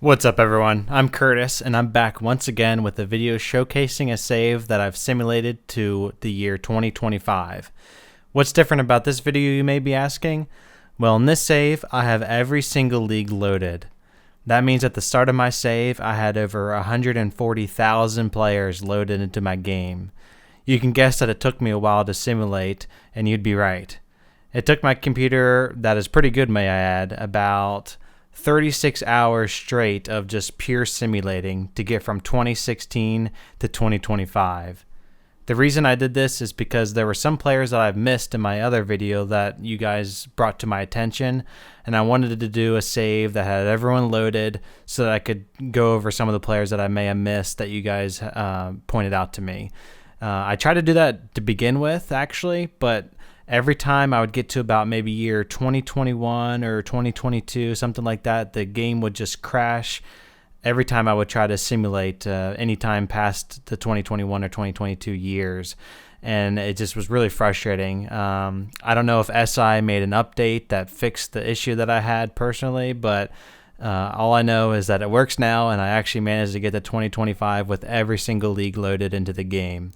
What's up, everyone? I'm Curtis, and I'm back once again with a video showcasing a save that I've simulated to the year 2025. What's different about this video, you may be asking? Well, in this save, I have every single league loaded. That means at the start of my save, I had over 140,000 players loaded into my game. You can guess that it took me a while to simulate, and you'd be right. It took my computer, that is pretty good, may I add, about 36 hours straight of just pure simulating to get from 2016 to 2025. The reason I did this is because there were some players that I've missed in my other video that you guys brought to my attention, and I wanted to do a save that had everyone loaded so that I could go over some of the players that I may have missed that you guys pointed out to me. I tried to do that to begin with, actually, but every time I would get to about maybe year 2021 or 2022, something like that, the game would just crash every time I would try to simulate any time past the 2021 or 2022 years. And it just was really frustrating. I don't know if SI made an update that fixed the issue that I had personally, but all I know is that it works now, and I actually managed to get to 2025 with every single league loaded into the game.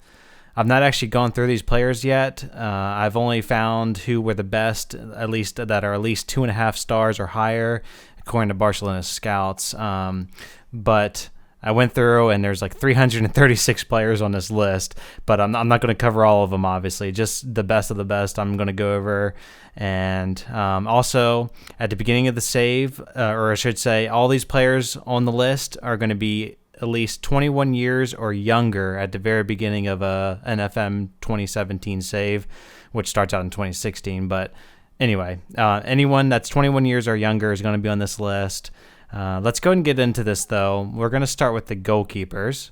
I've not actually gone through these players yet. I've only found who were the best, at least that are at least 2.5 stars or higher, according to Barcelona scouts. But I went through, and there's like 336 players on this list, but I'm not going to cover all of them, obviously. Just the best of the best I'm going to go over. And also, at the beginning of the save, or I should say, all these players on the list are going to be at least 21 years or younger at the very beginning of an FM 2017 save, which starts out in 2016. But anyway, anyone that's 21 years or younger is going to be on this list. Let's go and get into this, though. We're going to start with the goalkeepers.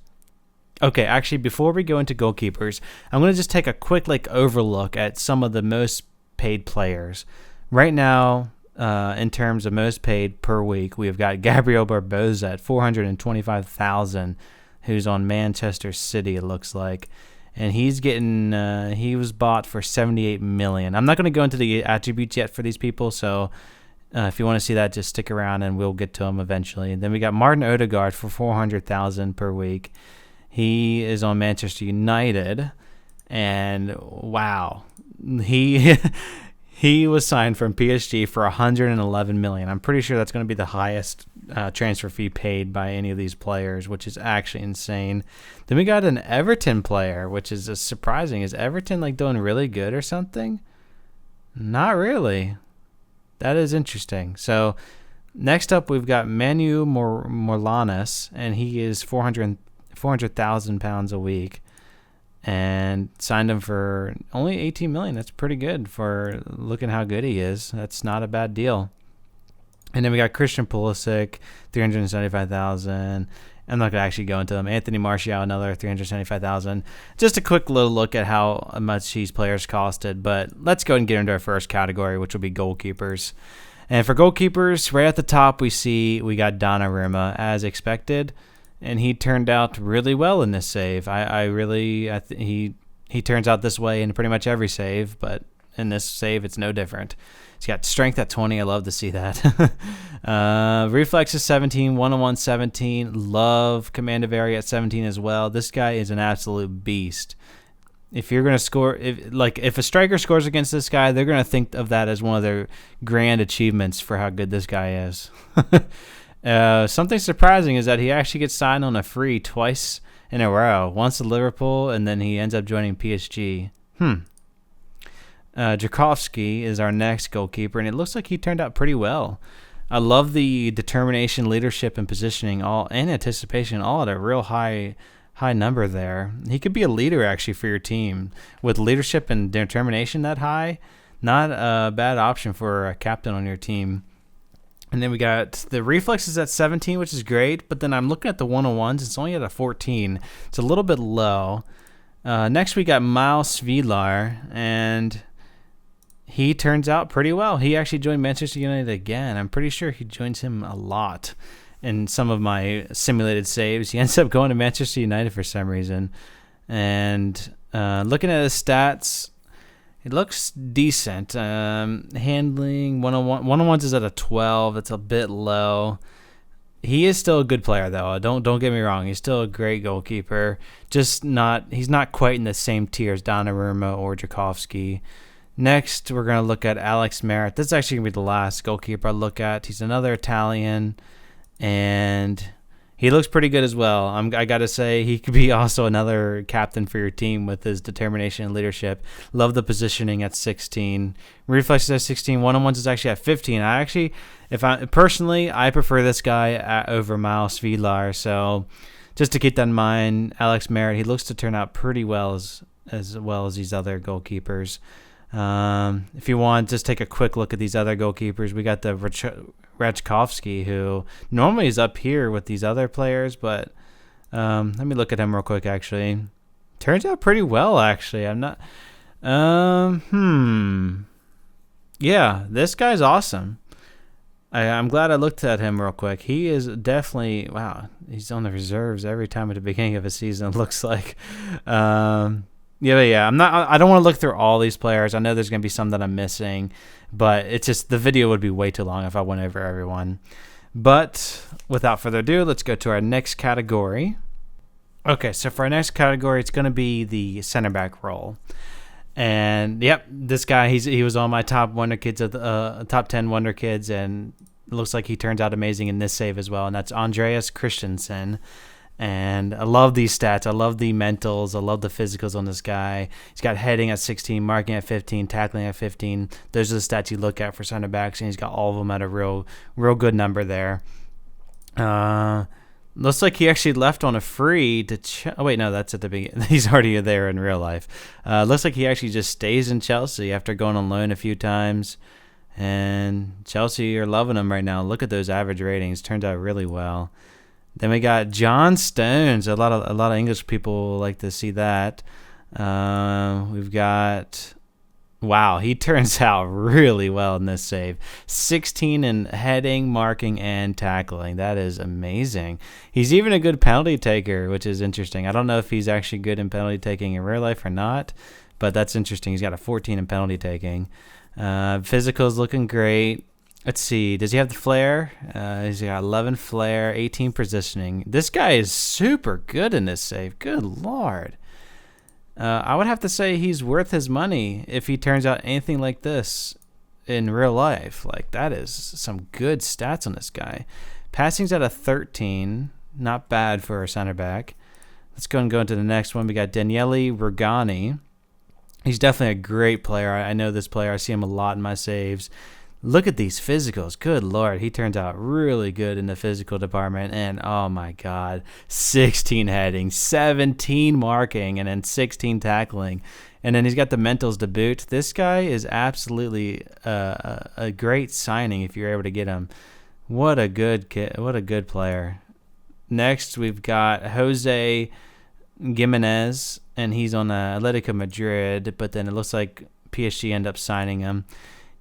Okay, actually, before we go into goalkeepers, I'm going to just take a quick overlook at some of the most paid players. Right now, in terms of most paid per week, we've got Gabriel Barbosa at 425,000, who's on Manchester City, it looks like, and he's getting he was bought for 78 million. I'm not going to go into the attributes yet for these people, so if you want to see that, just stick around and we'll get to them eventually. And then we got Martin Odegaard for 400,000 per week. He is on Manchester United, and wow, he was signed from PSG for 111 million. I'm pretty sure that's going to be the highest transfer fee paid by any of these players, which is actually insane. Then we got an Everton player, which is surprising. Is Everton doing really good or something? Not really. That is interesting. So next up, we've got Manu Morlanes, and he is 400,000 pounds a week, and signed him for only 18 million. That's pretty good for looking how good he is. That's not a bad deal. And then we got Christian Pulisic, 375,000. I'm not going to actually go into them. Anthony Martial, another 375,000. Just a quick little look at how much these players costed. But let's go and get into our first category, which will be goalkeepers. And for goalkeepers, right at the top, we got Donnarumma, as expected. And he turned out really well in this save. He turns out this way in pretty much every save, but in this save, it's no different. He's got strength at 20. I love to see that. Reflexes 17, 1-on-1 17. Love command of area at 17 as well. This guy is an absolute beast. If you're going to score, if a striker scores against this guy, they're going to think of that as one of their grand achievements for how good this guy is. Something surprising is that he actually gets signed on a free twice in a row. Once to Liverpool, and then he ends up joining PSG. Drakowski is our next goalkeeper, and it looks like he turned out pretty well. I love the determination, leadership, and positioning, and anticipation, all at a real high number there. He could be a leader, actually, for your team. With leadership and determination that high, not a bad option for a captain on your team. And then we got the reflexes at 17, which is great. But then I'm looking at the 1-on-1s. It's only at a 14. It's a little bit low. Next, we got Miles Villar, and he turns out pretty well. He actually joined Manchester United again. I'm pretty sure he joins him a lot in some of my simulated saves. He ends up going to Manchester United for some reason. And looking at his stats, it looks decent. Handling, one-on-ones is at a 12. It's a bit low. He is still a good player, though. Don't get me wrong. He's still a great goalkeeper. Just not he's not quite in the same tier as Donnarumma or Jakovsky. Next, we're gonna look at Alex Merritt. This is actually gonna be the last goalkeeper I look at. He's another Italian, and he looks pretty good as well. I gotta say, he could be also another captain for your team with his determination and leadership. Love the positioning at 16. Reflexes at 16. One-on-ones is actually at 15. I prefer this guy over Miles Vidlar. So just to keep that in mind, Alex Merritt, he looks to turn out pretty well as well as these other goalkeepers. If you want, just take a quick look at these other goalkeepers. We got the Rachkovsky, who normally is up here with these other players, but let me look at him real quick. Actually, turns out pretty well. Actually, I'm not. Yeah, this guy's awesome. I'm glad I looked at him real quick. He is definitely wow. He's on the reserves every time at the beginning of a season. It looks like. Yeah. I don't want to look through all these players. I know there's gonna be some that I'm missing, but it's just the video would be way too long if I went over everyone. But without further ado, let's go to our next category. Okay, so for our next category, it's gonna be the center back role. And yep, this guy he was on my top Wonderkids of the top 10 Wonderkids, and it looks like he turns out amazing in this save as well. And that's Andreas Christensen. And I love these stats. I love the mentals. I love the physicals on this guy. He's got heading at 16, marking at 15, tackling at 15. Those are the stats you look at for center backs, and he's got all of them at a real good number there. Looks like he actually left on a free to. Oh wait, no, that's at the beginning. He's already there in real life. Looks like he actually just stays in Chelsea after going on loan a few times, and Chelsea are loving him right now. Look at those average ratings. Turned out really well. Then we got John Stones. A lot of English people like to see that. We've got. Wow, he turns out really well in this save. 16 in heading, marking, and tackling. That is amazing. He's even a good penalty taker, which is interesting. I don't know if he's actually good in penalty taking in real life or not, but that's interesting. He's got a 14 in penalty taking. Physical's looking great. Let's see. Does he have the flair? He's got 11 flair, 18 positioning. This guy is super good in this save. Good Lord. I would have to say he's worth his money if he turns out anything like this in real life. Like, that is some good stats on this guy. Passing's at a 13. Not bad for a center back. Let's go into the next one. We got Daniele Rugani. He's definitely a great player. I know this player. I see him a lot in my saves. Look at these physicals. Good Lord. He turns out really good in the physical department. And, oh, my God, 16 heading, 17 marking, and then 16 tackling. And then he's got the mentals to boot. This guy is absolutely a great signing if you're able to get him. What a good kid. What a good player. Next, we've got Jose Gimenez, and he's on Atletico Madrid, but then it looks like PSG end up signing him.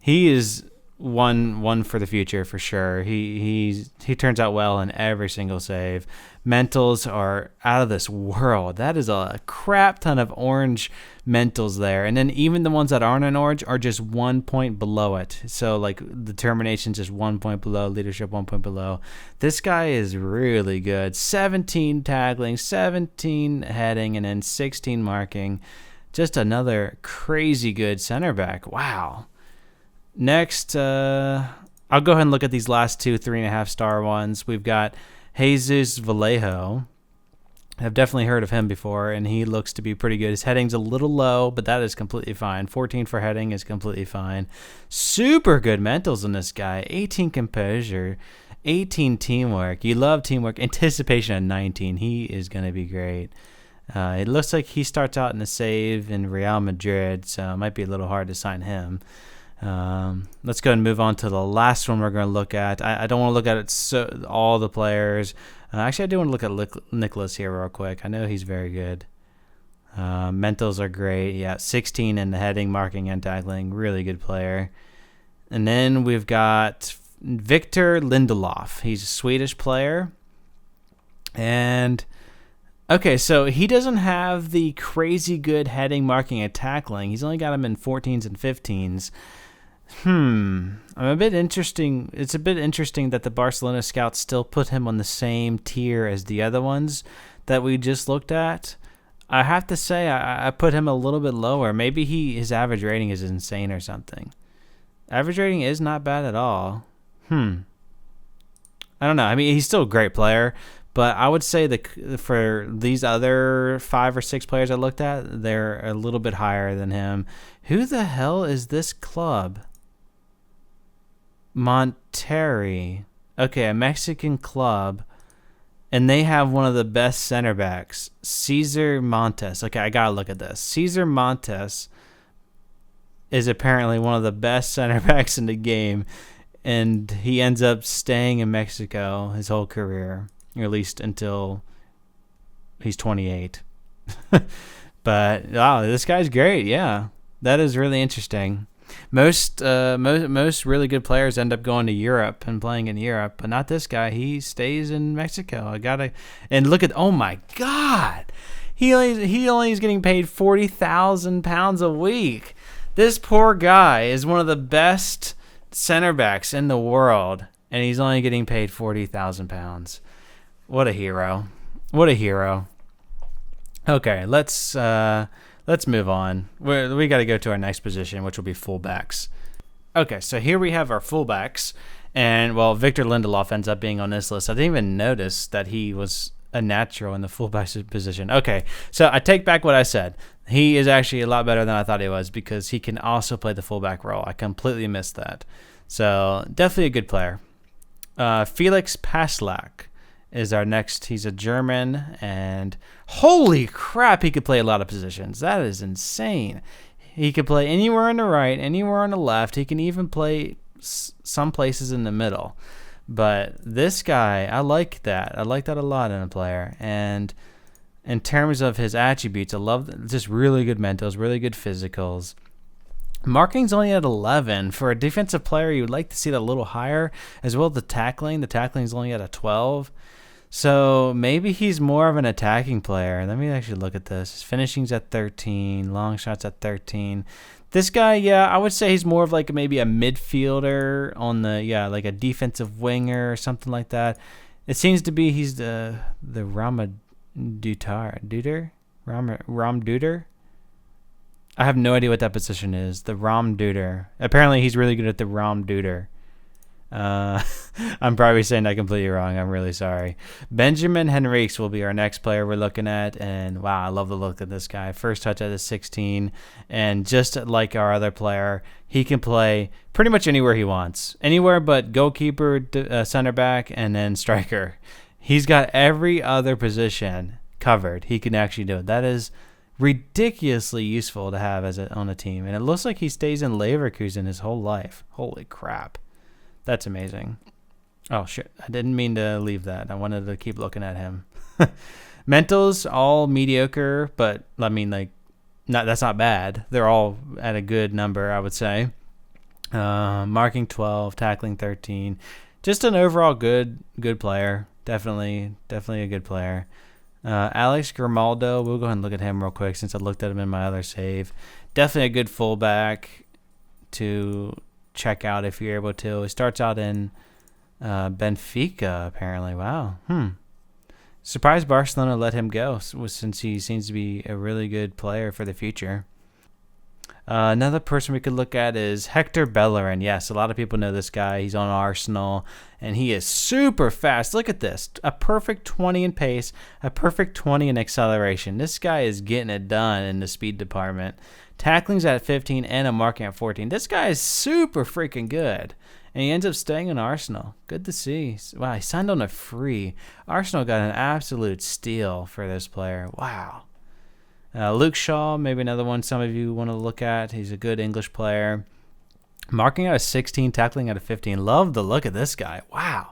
He is one for the future for sure. He turns out well in every single save. Mentals are out of this world. That is a crap ton of orange mentals there, and then even the ones that aren't in orange are just 1 point below it. So like determination just 1 point below, leadership 1 point below. This guy is really good. 17 tackling, 17 heading, and then 16 marking. Just another crazy good center back. Wow. Next, I'll go ahead and look at these last 2 3.5 star ones. We've got Jesus Vallejo. I've definitely heard of him before, and he looks to be pretty good. His heading's a little low, but that is completely fine. 14 for heading is completely fine. Super good mentals in this guy. 18 composure, 18 teamwork. You love teamwork. Anticipation at 19. He is going to be great. It looks like he starts out in the save in Real Madrid, so it might be a little hard to sign him. Let's go and move on to the last one we're going to look at. I don't want to look at it all the players. Actually, I do want to look at Nicholas here real quick. I know he's very good. Mentals are great. Yeah, 16 in the heading, marking, and tackling. Really good player. And then we've got Victor Lindelof. He's a Swedish player. And okay, so he doesn't have the crazy good heading, marking, and tackling. He's only got him in 14s and 15s. I'm a bit interesting. It's a bit interesting that the Barcelona scouts still put him on the same tier as the other ones that we just looked at. I have to say, I put him a little bit lower. Maybe his average rating is insane or something. Average rating is not bad at all. I don't know. I mean, he's still a great player, but I would say for these other 5 or 6 players I looked at, they're a little bit higher than him. Who the hell is this club? Monterrey. Okay, a Mexican club, and they have one of the best center backs, Cesar Montes. Okay, I gotta look at this. Cesar Montes is apparently one of the best center backs in the game, and he ends up staying in Mexico his whole career, or at least until he's 28. But wow, this guy's great. Yeah, that is really interesting. Most really good players end up going to Europe and playing in Europe, but not this guy. He stays in Mexico. And look at, oh my God, he only is getting paid £40,000 a week. This poor guy is one of the best center backs in the world, and he's only getting paid £40,000. What a hero! What a hero! Okay, let's move on. We got to go to our next position, which will be fullbacks. Okay, so here we have our fullbacks, and well, Victor Lindelof ends up being on this list. I didn't even notice that he was a natural in the fullback position. Okay, so I take back what I said. He is actually a lot better than I thought he was because he can also play the fullback role. I completely missed that. So definitely a good player. Felix Passlack is our next. He's a German, and holy crap, he could play a lot of positions. That is insane. He could play anywhere on the right, anywhere on the left. He can even play some places in the middle. But this guy, I like that. I like that a lot in a player. And in terms of his attributes, I love just really good mentals, really good physicals. Marking's only at 11. For a defensive player, you would like to see that a little higher, as well as the tackling. The tackling's only at a 12. So maybe he's more of an attacking player. Let me actually look at this. His finishing's at 13. Long shots at 13. This guy, yeah, I would say he's more of like maybe a midfielder on like a defensive winger or something like that. It seems to be he's the Ramduder? I have no idea what that position is. The Ramduder. Apparently he's really good at the Ramduder. I'm probably saying that completely wrong. I'm really sorry. Benjamin Henriques will be our next player we're looking at, and wow, I love the look of this guy. First touch at a 16, and just like our other player, he can play pretty much anywhere he wants. Anywhere but goalkeeper, center back, and then striker. He's got every other position covered. He can actually do it. That is ridiculously useful to have on a team, and it looks like he stays in Leverkusen his whole life. Holy crap. That's amazing. Oh, shit. I didn't mean to leave that. I wanted to keep looking at him. Mentals, all mediocre, but, I mean, like, that's not bad. They're all at a good number, I would say. Marking 12, tackling 13. Just an overall good player. Definitely a good player. Alex Grimaldo, we'll go ahead and look at him real quick since I looked at him in my other save. Definitely a good fullback to check out if you're able to. He starts out in Benfica, apparently. Wow. Surprised Barcelona let him go since he seems to be a really good player for the future. Another person we could look at is Hector Bellerin. Yes, a lot of people know this guy. He's on Arsenal, and he is super fast. Look at this. A perfect 20 in pace, a perfect 20 in acceleration. This guy is getting it done in the speed department. Tackling's at 15 and a marking at 14. This guy is super freaking good, and he ends up staying in Arsenal. Good to see. Wow, he signed on a free. Arsenal got an absolute steal for this player. Wow. Luke Shaw, maybe another one some of you want to look at. He's a good English player. Marking out of 16, tackling out of 15. Love the look of this guy. Wow.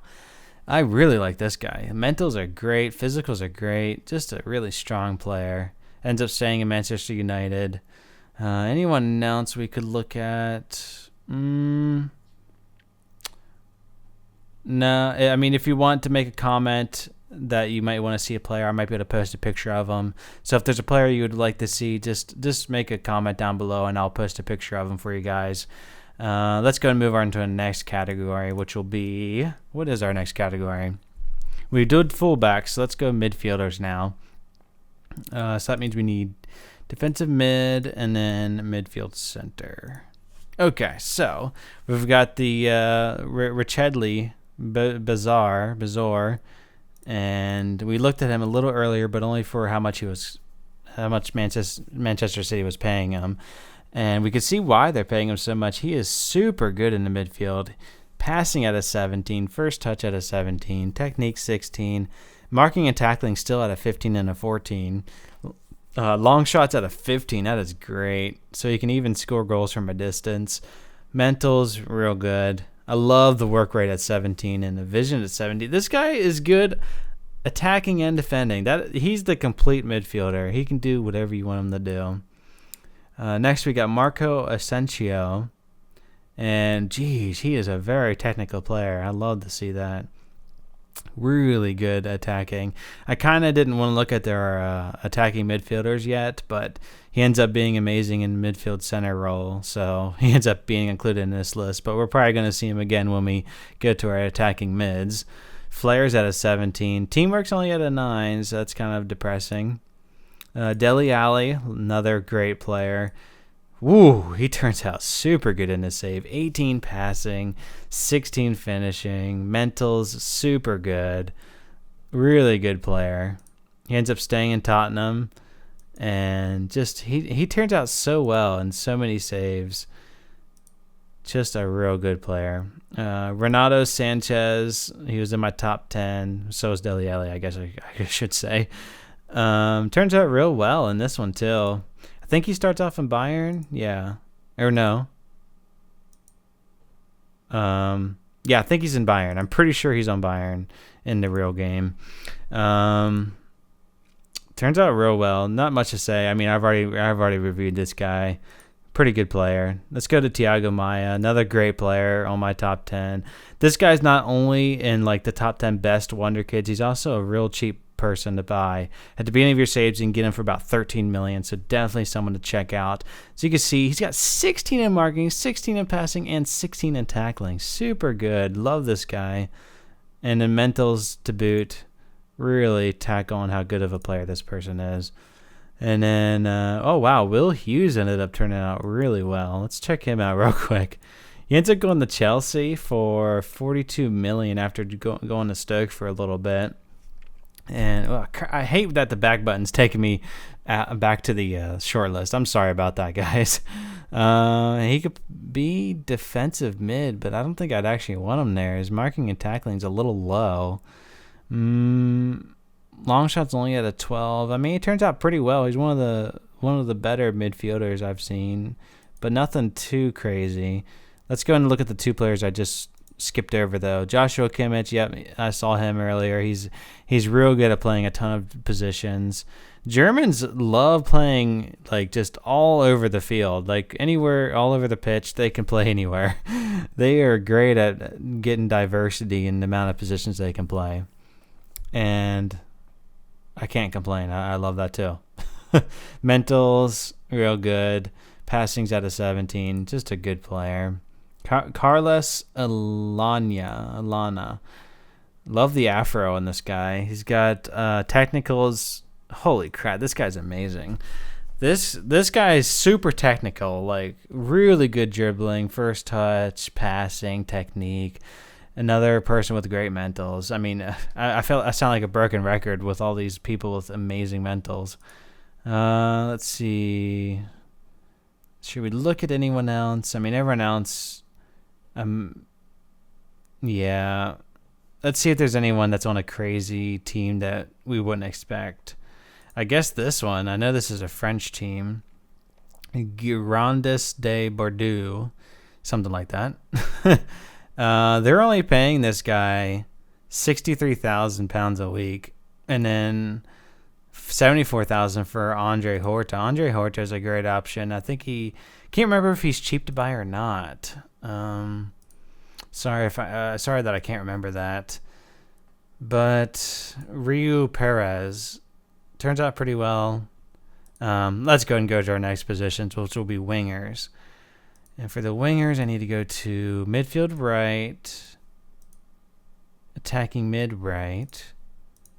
I really like this guy. Mentals are great. Physicals are great. Just a really strong player. Ends up staying in Manchester United. Anyone else we could look at? No. I mean, if you want to make a comment that you might want to see a player, I might be able to post a picture of him. So if there's a player you would like to see, just make a comment down below, and I'll post a picture of him for you guys. Let's go and move on to our next category, which will be, what is our next category? We did fullbacks, so let's go midfielders now. So that means we need defensive mid and then midfield center. Okay, so we've got the Richedley Bazaar, and we looked at him a little earlier, but only for how much Manchester City was paying him. And we could see why they're paying him so much. He is super good in the midfield. Passing at a 17, first touch at a 17, technique 16, marking and tackling still at a 15 and a 14. Long shots at a 15, that is great. So you can even score goals from a distance. Mentals, real good. I love the work rate at 17 and the vision at 70. This guy is good attacking and defending. He's the complete midfielder. He can do whatever you want him to do. Next, we got Marco Asensio. And, geez, he is a very technical player. I love to see that. Really good attacking. I kind of didn't want to look at their attacking midfielders yet, but he ends up being amazing in midfield center role. So he ends up being included in this list. But we're probably going to see him again when we go to our attacking mids. Flair's at a 17. Teamwork's only at a 9, so that's kind of depressing. Dele Alli, another great player. Woo, he turns out super good in his save. 18 passing, 16 finishing, mentals super good. Really good player. He ends up staying in Tottenham, and just he turns out so well in so many saves. Just a real good player. Renato Sanchez, he was in my top 10. So is Dele Alli, I guess I should say. Turns out real well in this one too. I think he starts off in Bayern. Yeah. Or no. Yeah, I think he's in Bayern. I'm pretty sure he's on Bayern in the real game. Turns out real well. Not much to say. I mean, I've already reviewed this guy. Pretty good player. Let's go to Thiago Maia, another great player on my top 10. This guy's not only in like the top 10 best Wonderkids, he's also a real cheap person to buy. At the beginning of your saves, you can get him for about 13 million, so definitely someone to check out. So you can see he's got 16 in marking, 16 in passing, and 16 in tackling. Super good. Love this guy. And then mentals to boot. Really tack on how good of a player this person is. And then, oh wow, Will Hughes ended up turning out really well. Let's check him out real quick. He ends up going to Chelsea for 42 million after going to Stoke for a little bit. And I hate that the back button's taking me back to the short list. I'm sorry about that, guys. He could be defensive mid, but I don't think I'd actually want him there. His marking and tackling is a little low. Long shot's only at a 12. I mean, he turns out pretty well. He's one of the better midfielders I've seen, but nothing too crazy. Let's go and look at the two players I just skipped over though. Joshua Kimmich, yep, I saw him earlier. He's real good at playing a ton of positions. Germans love playing like just all over the field, like anywhere, all over the pitch. They can play anywhere. They are great at getting diversity in the amount of positions they can play, and I can't complain. I love that too. Mentals, real good. Passing's at a 17. Just a good player. Carlos Alana. Love the afro in this guy. He's got technicals. Holy crap, this guy's amazing. This guy is super technical, like really good dribbling, first touch, passing, technique. Another person with great mentals. I mean, I sound like a broken record with all these people with amazing mentals. Let's see. Should we look at anyone else? I mean, everyone else. Yeah. Let's see if there's anyone that's on a crazy team that we wouldn't expect. I guess this one. I know this is a French team. Girondins de Bordeaux. Something like that. They're only paying this guy £63,000 a week, and then $74,000 for Andre Horta. Andre Horta is a great option. I think can't remember if he's cheap to buy or not. Sorry that I can't remember that. But Ryu Perez turns out pretty well. Let's go and go to our next positions, which will be wingers. And for the wingers, I need to go to midfield right, attacking mid right.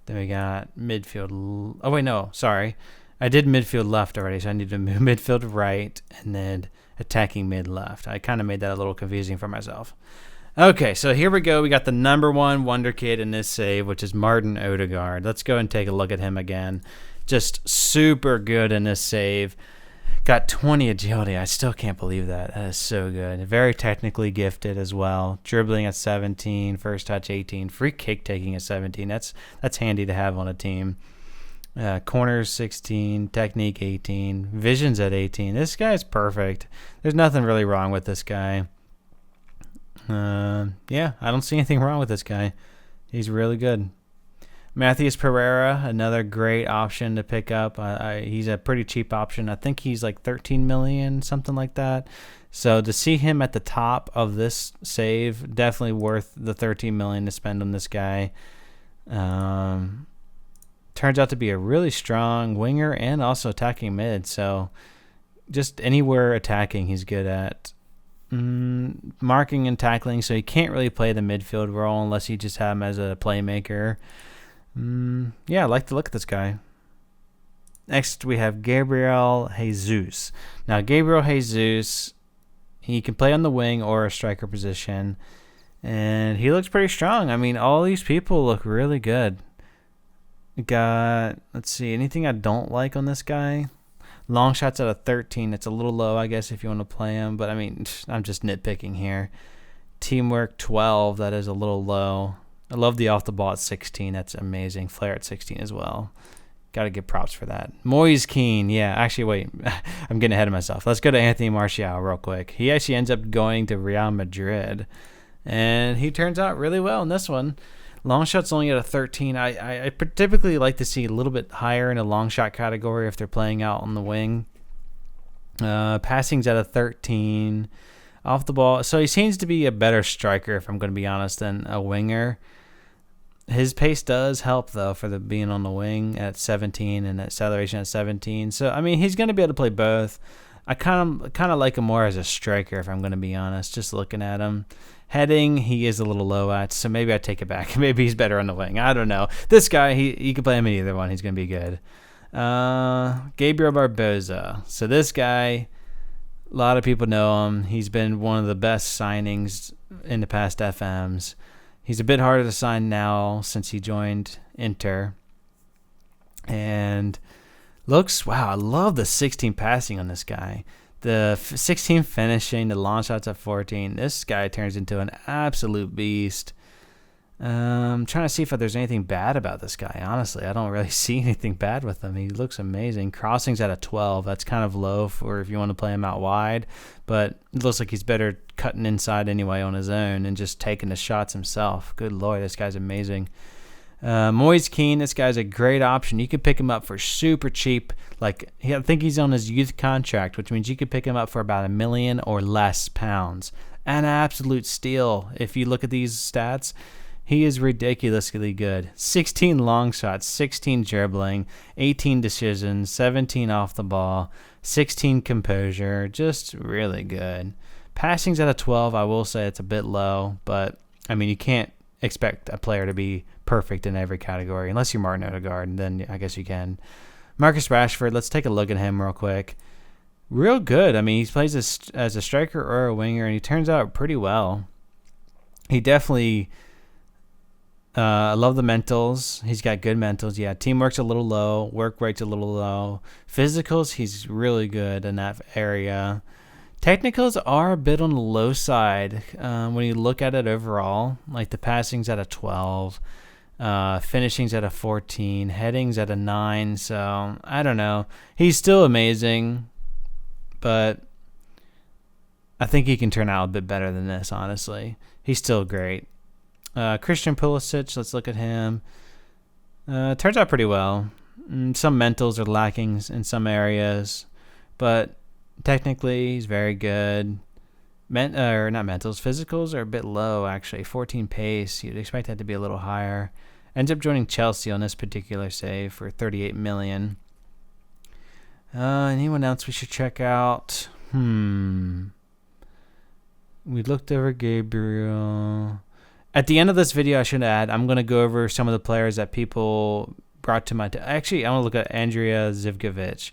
Then we got midfield. Oh, wait, no, sorry. I did midfield left already, so I need to move midfield right and then attacking mid left. I kind of made that a little confusing for myself. Okay, so here we go. We got the number one wonder kid in this save, which is Martin Odegaard. Let's go and take a look at him again. Just super good in this save. Got 20 agility. I still can't believe that. That is so good. Very technically gifted as well. Dribbling at 17, first touch 18, free kick taking at 17. That's handy to have on a team. Corners 16, technique 18, visions at 18. This guy's perfect. There's nothing really wrong with this guy. Yeah, I don't see anything wrong with this guy. He's really good. Matheus Pereira, another great option to pick up. He's a pretty cheap option. I think he's like 13 million, something like that. So to see him at the top of this save, definitely worth the 13 million to spend on this guy. Turns out to be a really strong winger and also attacking mid. So just anywhere attacking he's good at. Marking and tackling, so he can't really play the midfield role unless you just have him as a playmaker. Yeah, I like the look at this guy. Next, we have Gabriel Jesus. Now, Gabriel Jesus, he can play on the wing or a striker position, and he looks pretty strong. I mean, all these people look really good. Got, let's see, anything I don't like on this guy? Long shots at a 13. It's a little low, I guess, if you want to play him, but I mean, I'm just nitpicking here. Teamwork 12, that is a little low. I love the off the ball at 16. That's amazing. Flair at 16 as well. Got to give props for that. Moise Kean. Yeah, actually, wait. I'm getting ahead of myself. Let's go to Anthony Martial real quick. He actually ends up going to Real Madrid, and he turns out really well in this one. Long shot's only at a 13. I typically like to see a little bit higher in a long shot category if they're playing out on the wing. Passing's at a 13. Off the ball. So he seems to be a better striker, if I'm going to be honest, than a winger. His pace does help, though, for the being on the wing at 17 and acceleration at 17. So, I mean, he's going to be able to play both. I kind of like him more as a striker, if I'm going to be honest, just looking at him. Heading, he is a little low at, so maybe I take it back. Maybe he's better on the wing. I don't know. This guy, you can play him in either one. He's going to be good. Gabriel Barbosa. So this guy, a lot of people know him. He's been one of the best signings in the past FMs. He's a bit harder to sign now since he joined Inter. And looks, wow, I love the 16 passing on this guy. The 16 finishing, the long shots at 14. This guy turns into an absolute beast. I'm trying to see if there's anything bad about this guy. Honestly, I don't really see anything bad with him. He looks amazing. Crossing's at a 12. That's kind of low for if you want to play him out wide. But it looks like he's better cutting inside anyway on his own and just taking the shots himself. Good Lord, this guy's amazing. Moise Kean, this guy's a great option. You could pick him up for super cheap. Like, I think he's on his youth contract, which means you could pick him up for about £1 million or less pounds. An absolute steal. If you look at these stats, he is ridiculously good. 16 long shots, 16 dribbling, 18 decisions, 17 off the ball, 16 composure. Just really good. Passing's at a 12. I will say it's a bit low, but I mean, you can't expect a player to be perfect in every category unless you're Martin Odegaard, and then I guess you can. Marcus Rashford, let's take a look at him real quick. Real good. I mean, he plays as a striker or a winger, and he turns out pretty well. He definitely, I love the mentals. He's got good mentals. Yeah, teamwork's a little low. Work rate's a little low. Physicals, he's really good in that area. Technicals are a bit on the low side when you look at it overall. Like the passing's at a 12. Finishing's at a 14. Heading's at a 9. So, I don't know. He's still amazing, but I think he can turn out a bit better than this, honestly. He's still great. Christian Pulisic, let's look at him. Turns out pretty well. Some mentals are lacking in some areas, but technically he's very good. Not mentals, physicals are a bit low, actually. 14 pace, you'd expect that to be a little higher. Ends up joining Chelsea on this particular save for 38 million. Anyone else we should check out? We looked over Gabriel. At the end of this video, I should add, I'm going to go over some of the players that people brought to my... Actually, I want to look at Andrea Zivkovic.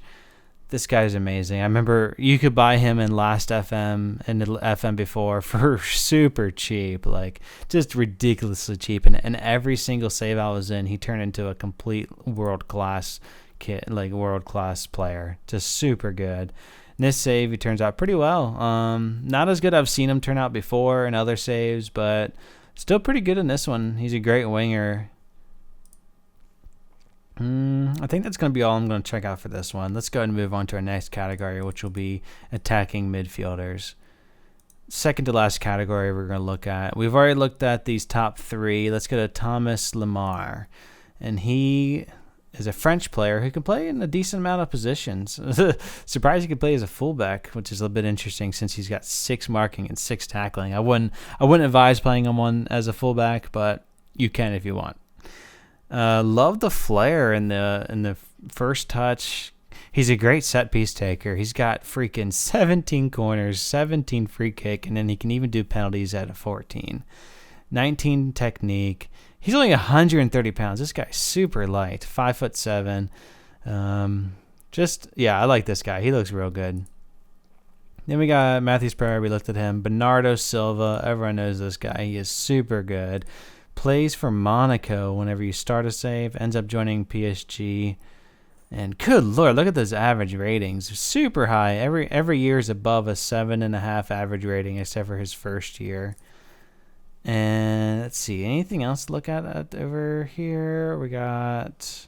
This guy's amazing. I remember you could buy him in last FM and the FM before for super cheap, like just ridiculously cheap. And every single save I was in, he turned into a complete world-class kid, like world-class player. Just super good. And this save, he turns out pretty well. Not as good I've seen him turn out before in other saves, but still pretty good in this one. He's a great winger. I think that's going to be all I'm going to check out for this one. Let's go ahead and move on to our next category, which will be attacking midfielders. Second to last category we're going to look at. We've already looked at these top three. Let's go to Thomas Lemar. And he is a French player who can play in a decent amount of positions. Surprised he could play as a fullback, which is a bit interesting since he's got 6 marking and 6 tackling. I wouldn't advise playing him on as a fullback, but you can if you want. Love the flair in the first touch. He's a great set piece taker. He's got freaking 17 corners, 17 free kick, and then he can even do penalties at a 14. 19 technique. He's only 130 pounds. This guy's super light, 5'7". I like this guy. He looks real good. Then we got Matthews Pereira. We looked at him. Bernardo Silva. Everyone knows this guy. He is super good. Plays for Monaco whenever you start a save. Ends up joining PSG. And good Lord, look at those average ratings. Super high. Every year is above a 7.5 average rating except for his first year. And let's see. Anything else to look at over here? We got...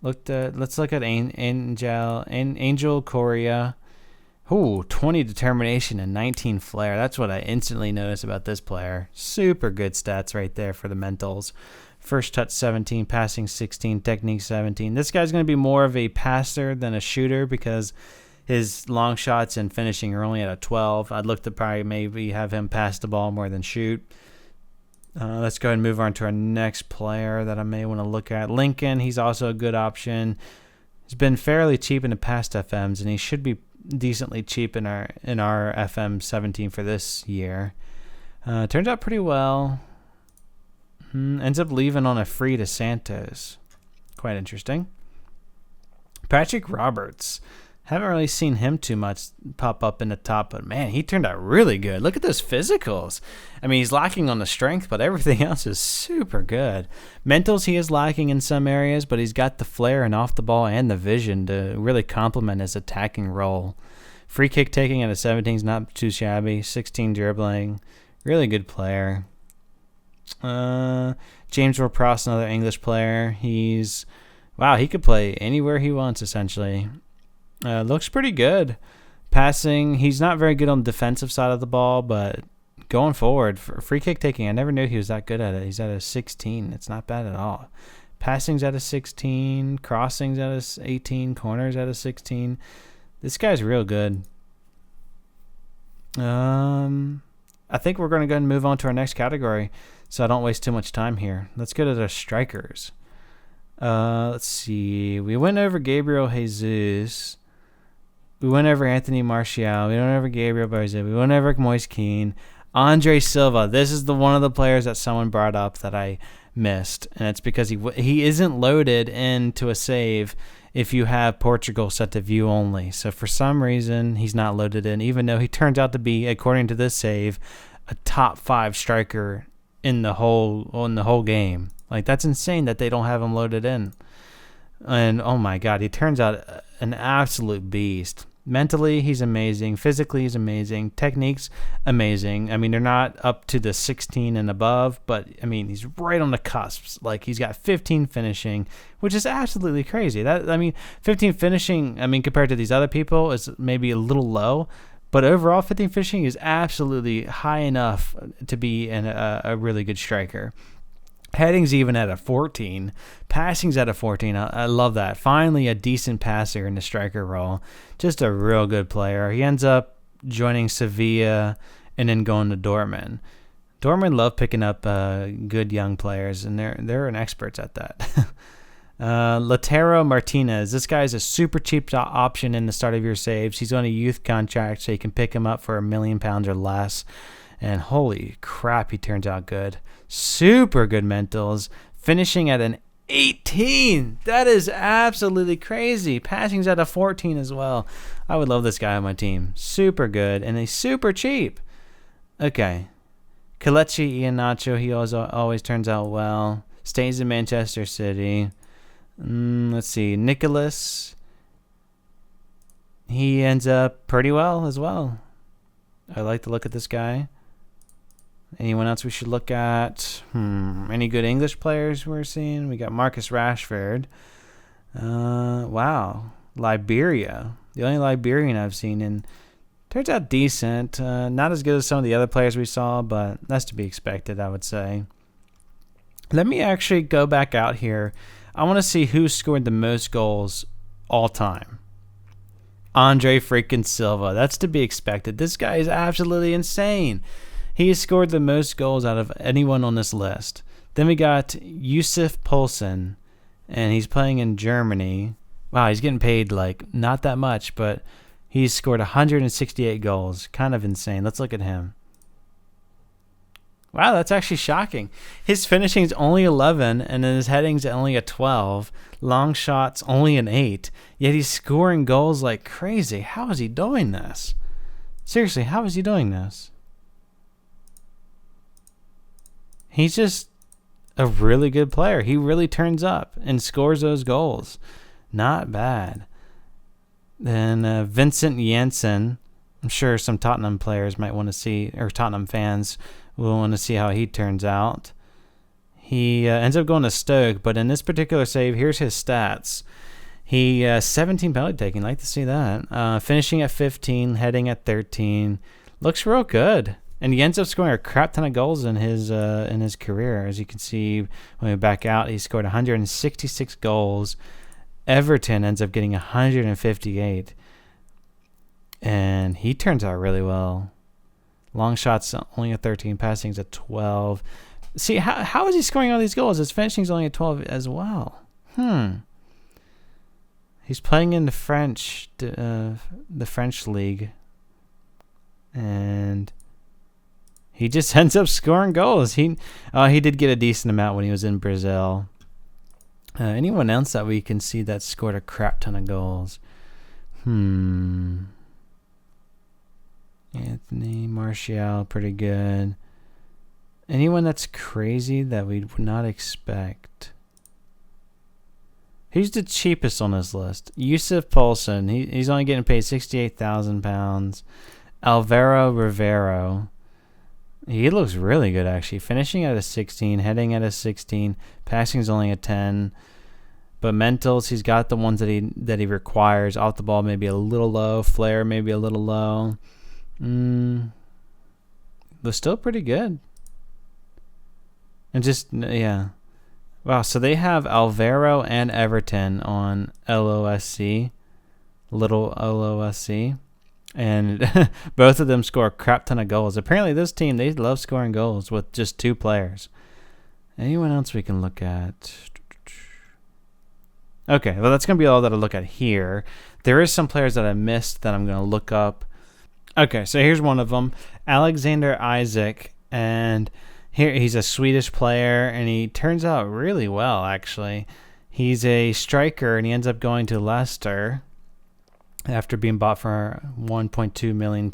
Let's look at Angel Correa. Ooh, 20 determination and 19 flair. That's what I instantly noticed about this player. Super good stats right there for the mentals. First touch 17, passing 16, technique 17. This guy's going to be more of a passer than a shooter because his long shots and finishing are only at a 12. I'd look to probably maybe have him pass the ball more than shoot. Let's go ahead and move on to our next player that I may want to look at. Lincoln, he's also a good option. He's been fairly cheap in the past FMs, and he should be decently cheap in our FM 17 for this year. Turns out pretty well. Ends up leaving on a free to Santos. Quite interesting. Patrick Roberts. Haven't really seen him too much pop up in the top, but man, he turned out really good. Look at those physicals. I mean, he's lacking on the strength, but everything else is super good. Mentals, he is lacking in some areas, but he's got the flair and off the ball and the vision to really complement his attacking role. Free kick taking at a 17 is not too shabby. 16 dribbling. Really good player. James Ward-Prowse, another English player. He could play anywhere he wants, essentially. Looks pretty good. Passing, he's not very good on the defensive side of the ball, but going forward, for free kick taking, I never knew he was that good at it. He's at a 16. It's not bad at all. Passing's at a 16. Crossing's at a 18. Corners at a 16. This guy's real good. I think we're going to go ahead and move on to our next category so I don't waste too much time here. Let's go to the strikers. Let's see. We went over Gabriel Jesus. We went over Anthony Martial. We went over Gabriel Barza. We went over Moise Kean. Andre Silva. This is one of the players that someone brought up that I missed, and it's because he isn't loaded into a save if you have Portugal set to view only. So for some reason, he's not loaded in, even though he turns out to be, according to this save, a top 5 striker in the whole game. Like, that's insane that they don't have him loaded in. And oh my God, he turns out an absolute beast. Mentally, he's amazing. Physically, he's amazing. Technique's amazing. I mean, they're not up to the 16 and above, but I mean, he's right on the cusps. Like, he's got 15 finishing, which is absolutely crazy. 15 finishing, I mean, compared to these other people, is maybe a little low, but overall, 15 finishing is absolutely high enough to be a really good striker. Heading's even at a 14. Passing's at a 14. I love that. Finally, a decent passer in the striker role. Just a real good player. He ends up joining Sevilla and then going to Dortmund. Dortmund love picking up good young players, and they're an experts at that. Lautaro Martinez. This guy is a super cheap option in the start of your saves. He's on a youth contract, so you can pick him up for £1 million or less. And holy crap, he turns out good. Super good mentals. Finishing at an 18. That is absolutely crazy. Passing's at a 14 as well. I would love this guy on my team. Super good, and he's super cheap. Okay. Kelechi Iheanacho, he always turns out well. Stays in Manchester City. Let's see. Nicholas. He ends up pretty well as well. I like to look at this guy. Anyone else we should look at? Any good English players we're seeing? We got Marcus Rashford. Wow. Liberia. The only Liberian I've seen. And turns out decent. Not as good as some of the other players we saw, but that's to be expected, I would say. Let me actually go back out here. I want to see who scored the most goals all time. Andre freaking Silva. That's to be expected. This guy is absolutely insane. He has scored the most goals out of anyone on this list. Then we got Yusuf Poulsen, and he's playing in Germany. Wow, he's getting paid like not that much, but he's scored 168 goals. Kind of insane. Let's look at him. Wow, that's actually shocking. His finishing is only 11, and then his heading's only a 12. Long shots only an 8. Yet he's scoring goals like crazy. How is he doing this? Seriously, how is he doing this? He's just a really good player. He really turns up and scores those goals. Not bad. Then Vincent Janssen. I'm sure some Tottenham players might want to see, or Tottenham fans will want to see how he turns out. He ends up going to Stoke, but in this particular save, here's his stats. He 17 penalty taking. Like to see that. Finishing at 15, heading at 13. Looks real good. And he ends up scoring a crap ton of goals in his career. As you can see, when we back out, he scored 166 goals. Everton ends up getting 158. And he turns out really well. Long shots only a 13, passing's a 12. See, how is he scoring all these goals? His finishing's only a 12 as well. He's playing in the French league. And he just ends up scoring goals. He did get a decent amount when he was in Brazil. Anyone else that we can see that scored a crap ton of goals? Anthony Martial, pretty good. Anyone that's crazy that we would not expect? Who's the cheapest on this list? Yusuf Poulsen. He's only getting paid £68,000. Alvaro Rivero. He looks really good, actually. Finishing at a 16, heading at a 16, passing is only a 10. But mentals, he's got the ones that he requires. Off the ball, maybe a little low. Flair, maybe a little low. They're still pretty good. And just, yeah. Wow, so they have Alvaro and Everton on LOSC. Little LOSC. And both of them score a crap ton of goals. Apparently this team, they love scoring goals with just 2 players. Anyone else we can look at? Okay, well, that's going to be all that I look at here. There is some players that I missed that I'm going to look up. Okay, so here's one of them. Alexander Isaac. And here he's a Swedish player, and he turns out really well, actually. He's a striker, and he ends up going to Leicester after being bought for £1.2 million.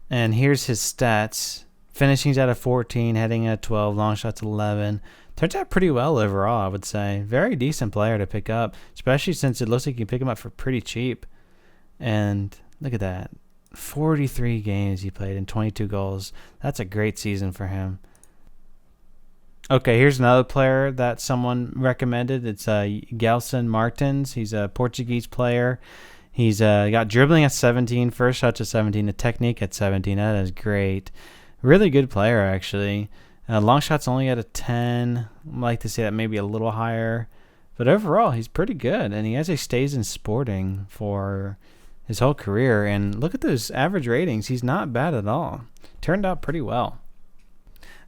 And here's his stats. Finishing's at a 14, heading at 12, long shots 11. Turns out pretty well overall, I would say. Very decent player to pick up, especially since it looks like you can pick him up for pretty cheap. And look at that. 43 games he played and 22 goals. That's a great season for him. Okay, here's another player that someone recommended. It's Gelson Martins. He's a Portuguese player. He's got dribbling at 17, first shot at 17, a technique at 17. That is great. Really good player, actually. Long shots only at a 10. I'd like to say that maybe a little higher. But overall, he's pretty good. And he actually stays in Sporting for his whole career. And look at those average ratings. He's not bad at all. Turned out pretty well.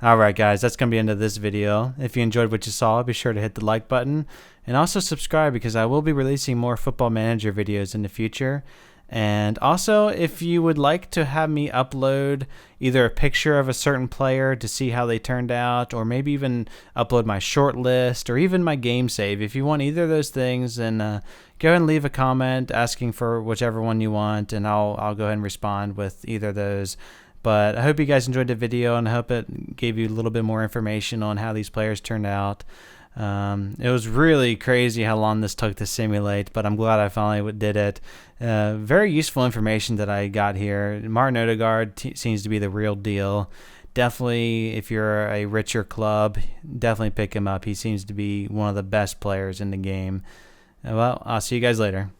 Alright guys, that's going to be the end of this video. If you enjoyed what you saw, be sure to hit the like button and also subscribe because I will be releasing more Football Manager videos in the future. And also, if you would like to have me upload either a picture of a certain player to see how they turned out, or maybe even upload my short list or even my game save, if you want either of those things, then go ahead and leave a comment asking for whichever one you want, and I'll go ahead and respond with either of those. But I hope you guys enjoyed the video, and I hope it gave you a little bit more information on how these players turned out. It was really crazy how long this took to simulate, but I'm glad I finally did it. Very useful information that I got here. Martin Odegaard seems to be the real deal. Definitely, if you're a richer club, definitely pick him up. He seems to be one of the best players in the game. Well, I'll see you guys later.